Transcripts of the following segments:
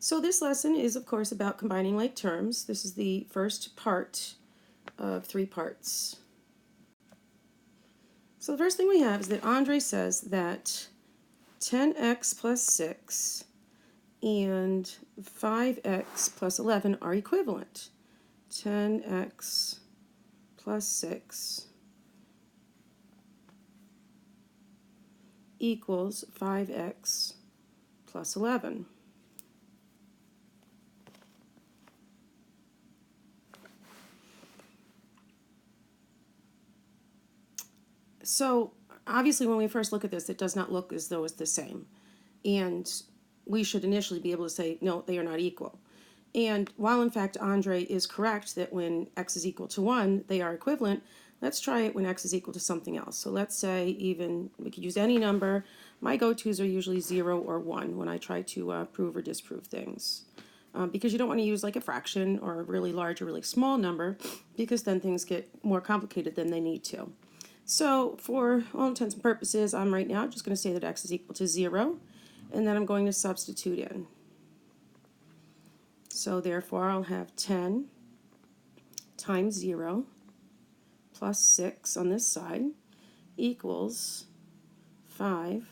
So this lesson is, of course, about combining like terms. This is the first part of 3 parts. So the first thing we have is that Andre says that 10x plus 6 and 5x plus 11 are equivalent. 10x plus 6 equals 5x plus 11. So obviously when we first look at this, it does not look as though it's the same. And we should initially be able to say, no, they are not equal. And while in fact Andre is correct that when x is equal to 1, they are equivalent, let's try it when x is equal to something else. So let's say even, we could use any number. My go-tos are usually 0 or 1 when I try to prove or disprove things. Because you don't want to use like a fraction or a really large or really small number, because then things get more complicated than they need to. So for all intents and purposes, I'm right now just going to say that x is equal to 0, and then I'm going to substitute in. So therefore I'll have 10 times 0 plus 6 on this side equals 5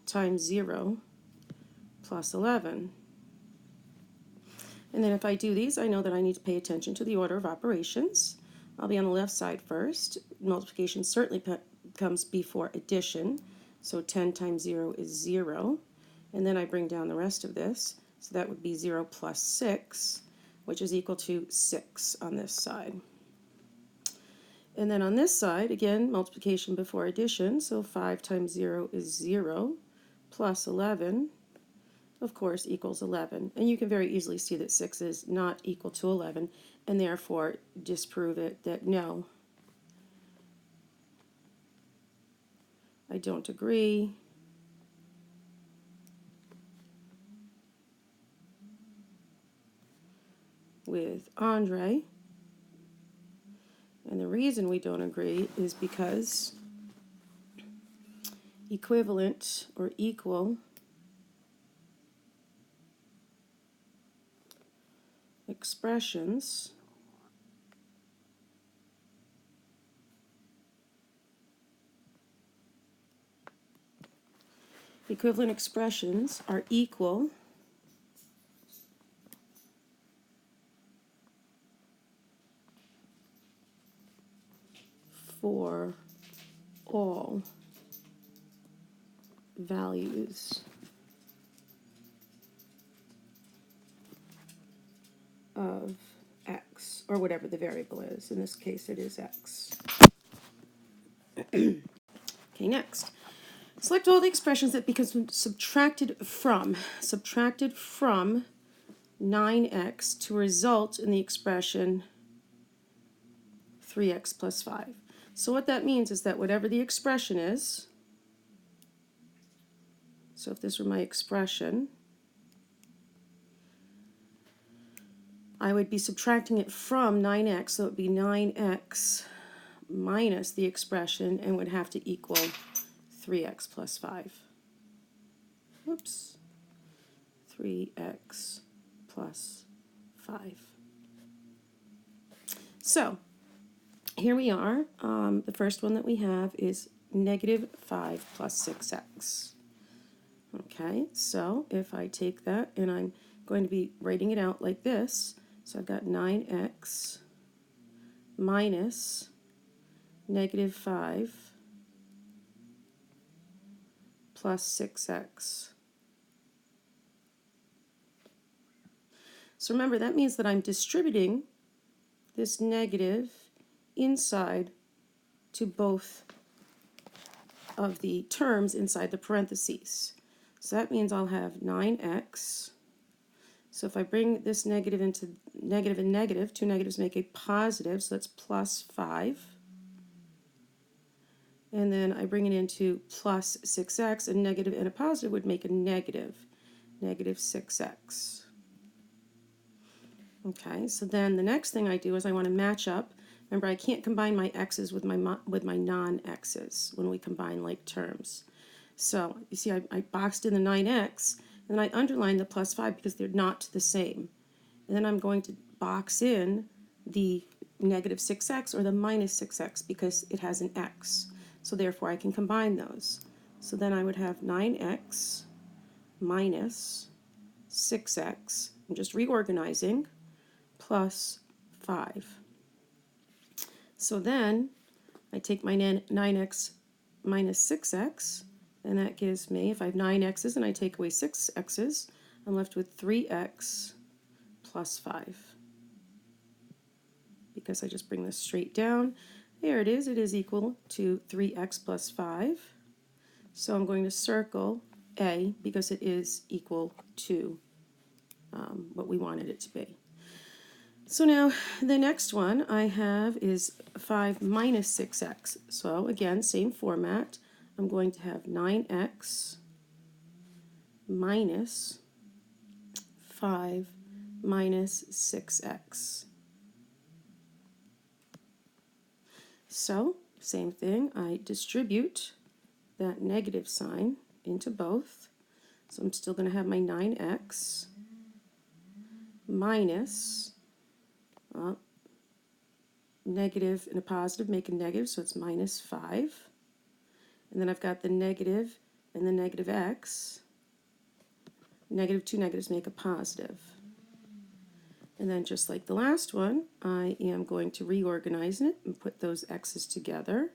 times 0 plus 11. And then if I do these, I know that I need to pay attention to the order of operations. I'll be on the left side first. Multiplication certainly comes before addition. So 10 times 0 is 0. And then I bring down the rest of this. So that would be 0 plus 6, which is equal to 6 on this side. And then on this side, again, multiplication before addition. So 5 times 0 is 0 plus 11, of course, equals 11. And you can very easily see that 6 is not equal to 11, and therefore disprove it that no, I don't agree. With Andre. And the reason we don't agree is because equivalent or equal expressions are equal for all values of x, or whatever the variable is. In this case, it is x. Okay, next. Select all the expressions that become subtracted from 9x to result in the expression 3x plus 5. So what that means is that whatever the expression is, so if this were my expression, I would be subtracting it from 9x, so it would be 9x minus the expression, and would have to equal 3x plus 5. Whoops. 3x plus 5. So, here we are. The first one that we have is negative 5 plus 6x. Okay, so if I take that, and I'm going to be writing it out like this, so I've got 9x minus negative 5 plus 6x. So remember, that means that I'm distributing this negative inside to both of the terms inside the parentheses. So that means I'll have 9x. So if I bring this negative into negative and negative, two negatives make a positive, so that's plus 5. And then I bring it into plus 6x, and negative and a positive would make a negative 6x. Okay, so then the next thing I do is I want to match up. Remember, I can't combine my x's with my non-x's when we combine like terms. So you see, I boxed in the 9x, And then I underline the plus 5 because they're not the same. And then I'm going to box in the negative 6x or the minus 6x because it has an x. So therefore I can combine those. So then I would have 9x minus 6x, I'm just reorganizing, plus 5. So then I take my 9x minus 6x, and that gives me, if I have 9 x's and I take away 6 x's, I'm left with 3x plus 5. Because I just bring this straight down, there it is equal to 3x plus 5. So I'm going to circle A because it is equal to what we wanted it to be. So now the next one I have is 5 minus 6x. So again, same format. I'm going to have 9x minus 5 minus 6x. So same thing, I distribute that negative sign into both. So I'm still going to have my 9x minus negative and a positive make a negative, so it's minus 5. And then I've got the negative and the negative x. Negative 2 negatives make a positive. And then just like the last one, I am going to reorganize it and put those x's together.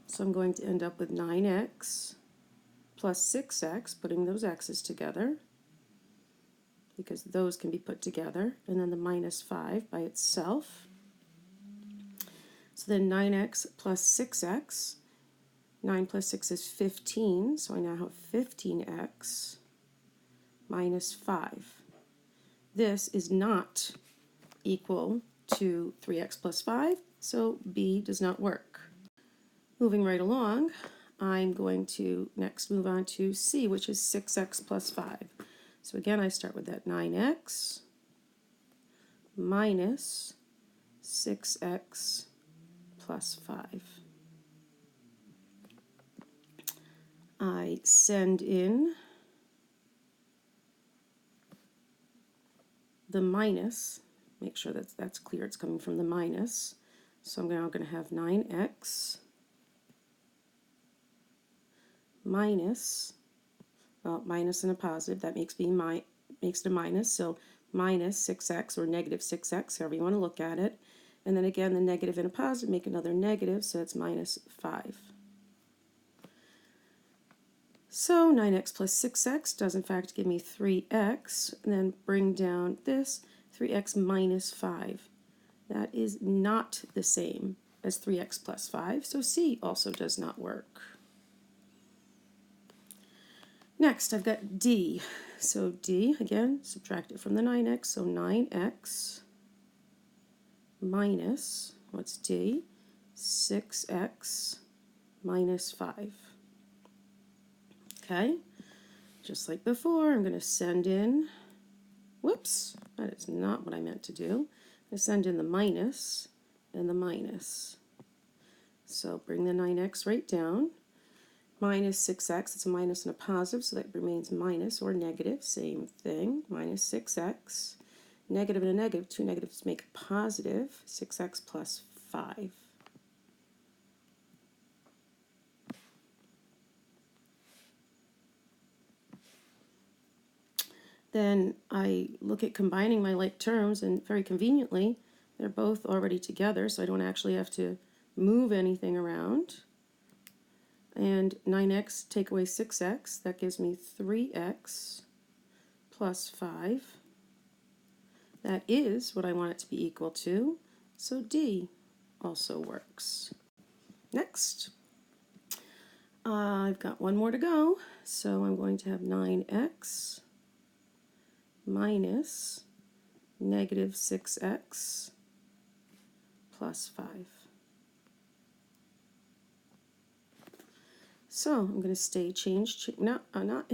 So I'm going to end up with 9x plus 6x, putting those x's together, because those can be put together, and then the minus 5 by itself. So then 9x plus 6x, 9 plus 6 is 15, so I now have 15x minus 5. This is not equal to 3x plus 5, so B does not work. Moving right along, I'm going to next move on to C, which is 6x plus 5. So again, I start with that 9x minus 6x plus 5. I send in the minus, make sure that's clear, it's coming from the minus. So I'm now going to have 9x minus, well, minus and a positive, that makes it a minus, so minus 6x or negative 6x, however you want to look at it. And then again, the negative and a positive make another negative, so it's minus 5. So 9x plus 6x does in fact give me 3x, and then bring down this 3x minus 5. That is not the same as 3x plus 5, so C also does not work. Next, I've got D. So D, again, subtract it from the 9x, so 9x minus, what's D? 6x minus 5. Okay, just like before, I'm going to send in, whoops, that is not what I meant to do. I'm going to send in the minus and the minus. So bring the 9x right down. Minus 6x, it's a minus and a positive, so that remains minus or negative, same thing, minus 6x. Negative and a negative, 2 negatives make a positive, 6x plus 5. Then I look at combining my like terms, and very conveniently, they're both already together, so I don't actually have to move anything around. And 9x take away 6x, that gives me 3x plus 5. That is what I want it to be equal to, so D also works. Next, I've got one more to go, so I'm going to have 9x minus negative 6x plus 5. So I'm going to stay change. No, I'm not.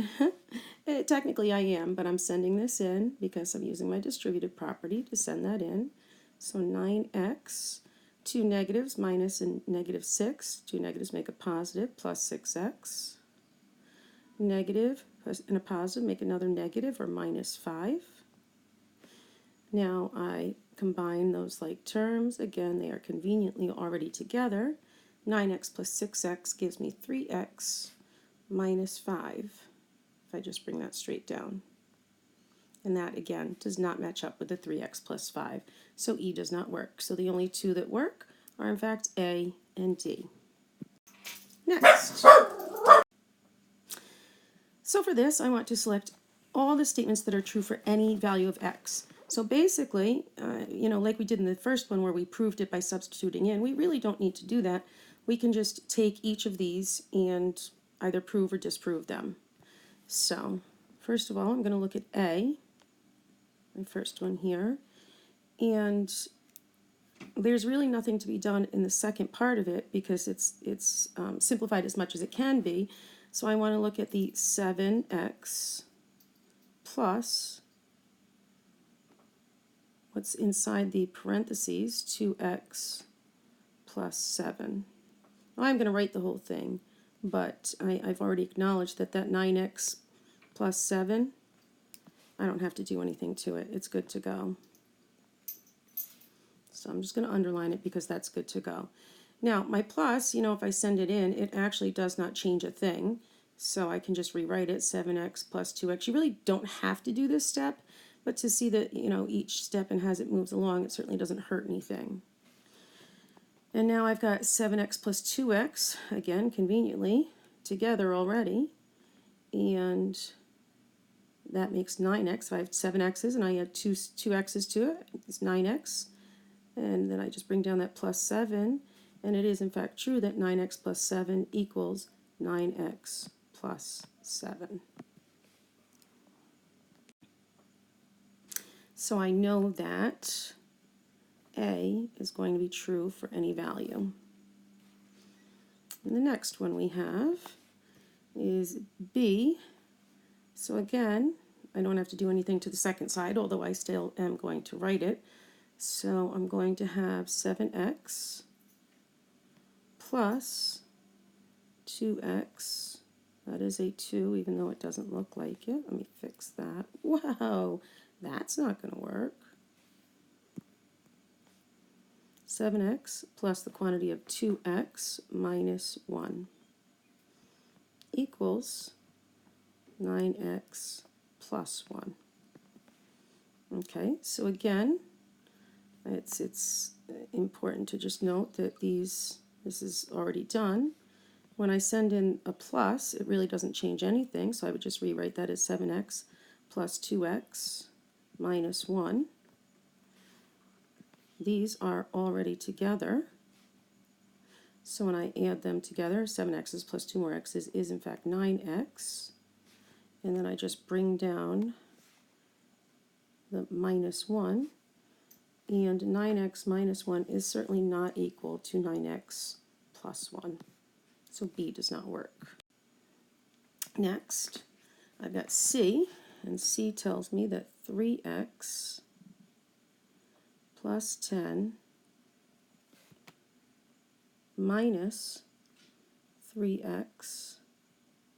Technically I am, but I'm sending this in because I'm using my distributive property to send that in. So 9x, 2 negatives, minus and negative 6. 2 negatives make a positive, plus 6x. negative and a positive make another negative, or minus 5. Now I combine those like terms. Again, they are conveniently already together. 9x plus 6x gives me 3x minus 5, if I just bring that straight down. And that, again, does not match up with the 3x plus 5. So E does not work. So the only two that work are, in fact, A and D. Next. So for this, I want to select all the statements that are true for any value of x. So basically, like we did in the first one where we proved it by substituting in, we really don't need to do that. We can just take each of these and either prove or disprove them. So first of all, I'm going to look at A, my first one here, and there's really nothing to be done in the second part of it because it's simplified as much as it can be. So I want to look at the 7x plus what's inside the parentheses, 2x plus 7. Well, I'm going to write the whole thing, but I've already acknowledged that 9x plus 7, I don't have to do anything to it. It's good to go. So I'm just going to underline it because that's good to go. Now, my plus, if I send it in, it actually does not change a thing. So I can just rewrite it, 7x plus 2x. You really don't have to do this step, but to see that, each step and as it moves along, it certainly doesn't hurt anything. And now I've got 7x plus 2x, again, conveniently, together already. And that makes 9x. So I have 7 x's and I add two x's to it. It's 9x. And then I just bring down that plus 7. And it is, in fact, true that 9x plus 7 equals 9x plus 7. So I know that A is going to be true for any value. And the next one we have is B. So again, I don't have to do anything to the second side, although I still am going to write it. So I'm going to have 7x plus 2x. That is a 2, even though it doesn't look like it. Let me fix that. Wow, that's not going to work. 7x plus the quantity of 2x minus 1 equals 9x plus 1. Okay, so again, it's important to just note that this is already done. When I send in a plus, it really doesn't change anything, so I would just rewrite that as 7x plus 2x minus 1. These are already together, so when I add them together, 7x's plus 2 more x's is in fact 9x, and then I just bring down the minus 1, and 9x minus 1 is certainly not equal to 9x plus 1. So B does not work. Next, I've got C, and C tells me that 3x plus 10 minus 3x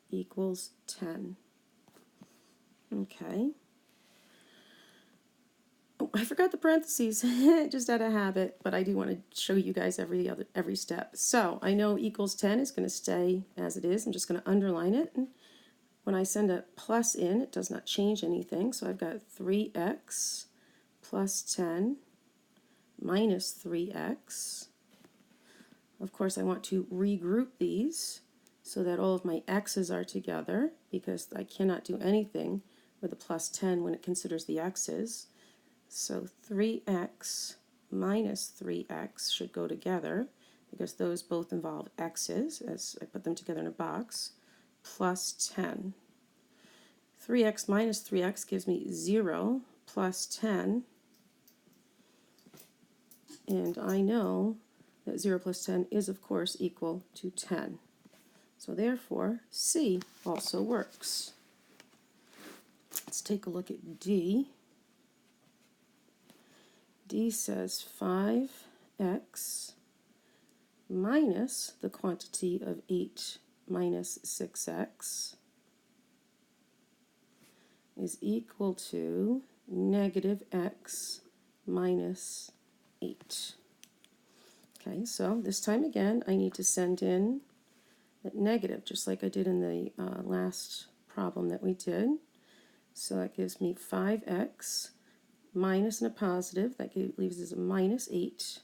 equals 10. Okay. Oh, I forgot the parentheses, just out of habit, but I do want to show you guys every step. So I know equals 10 is going to stay as it is. I'm just going to underline it. And when I send a plus in, it does not change anything. So I've got 3x plus 10 minus 3x. Of course, I want to regroup these so that all of my x's are together, because I cannot do anything with a plus 10 when it considers the x's. So 3x minus 3x should go together because those both involve x's as I put them together in a box, plus 10. 3x minus 3x gives me 0 plus 10, and I know that 0 plus 10 is of course equal to 10. So therefore C also works. Let's take a look at D. D says 5x minus the quantity of 8 minus 6x is equal to negative x minus 8. Okay, so this time again, I need to send in that negative, just like I did in the last problem that we did. So that gives me 5x minus and a positive. That leaves us a minus 8.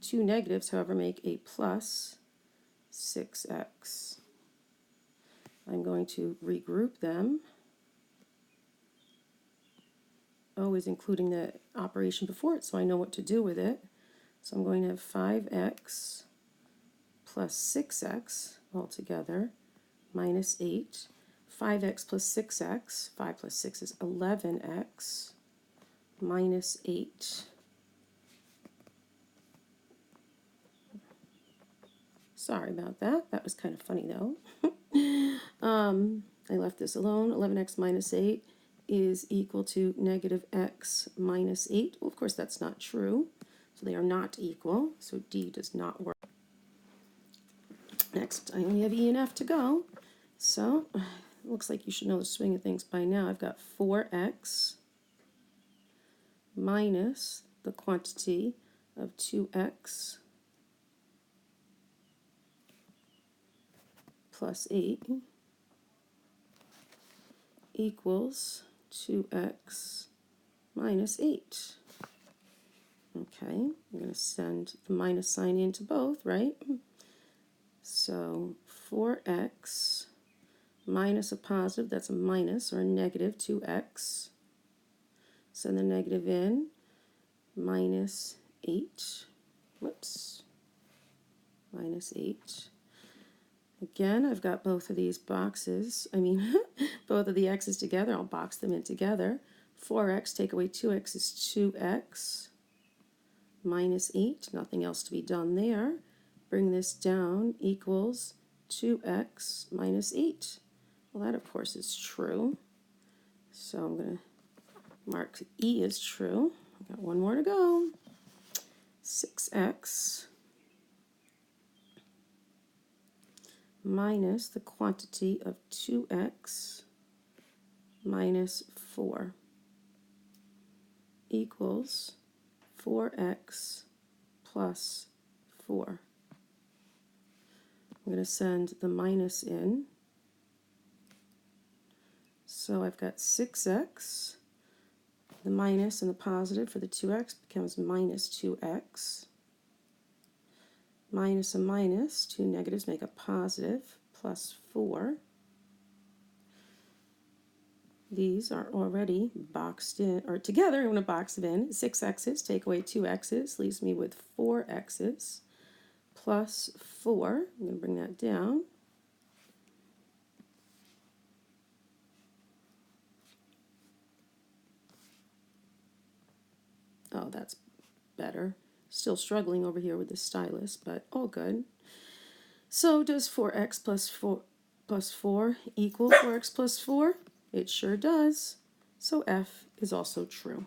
Two negatives, however, make a plus 6x. I'm going to regroup them, always including the operation before it so I know what to do with it. So I'm going to have 5x plus 6x altogether minus 8. 5x plus 6x, 5 plus 6 is 11x minus 8. Sorry about that. That was kind of funny though. I left this alone. 11x minus 8 is equal to negative x minus 8. Well, of course, that's not true. So they are not equal. So D does not work. Next, I only have E and F to go. So it looks like you should know the swing of things by now. I've got 4x minus the quantity of 2x plus 8 equals 2x minus 8. Okay, I'm going to send the minus sign into both, right? So 4x minus a positive, that's a minus or a negative 2x. Send the negative in, minus 8. Whoops, minus 8. Again, I've got both of these boxes, both of the x's together. I'll box them in together. 4x, take away 2x is 2x minus 8. Nothing else to be done there. Bring this down equals 2x minus 8. Well, that, of course, is true. So I'm going to mark E as true. I've got one more to go. 6x minus the quantity of 2x minus 4 equals 4x plus 4. I'm going to send the minus in. So I've got 6x. The minus and the positive for the 2x becomes minus 2x. Minus and minus, two negatives make a positive, plus 4. These are already boxed in, or together, I'm going to box them in. 6x's, take away 2x's, leaves me with 4x's, plus 4. I'm going to bring that down. Oh, that's better. Still struggling over here with the stylus, but all good. So does 4x plus 4 equal 4x plus 4? It sure does. So F is also true.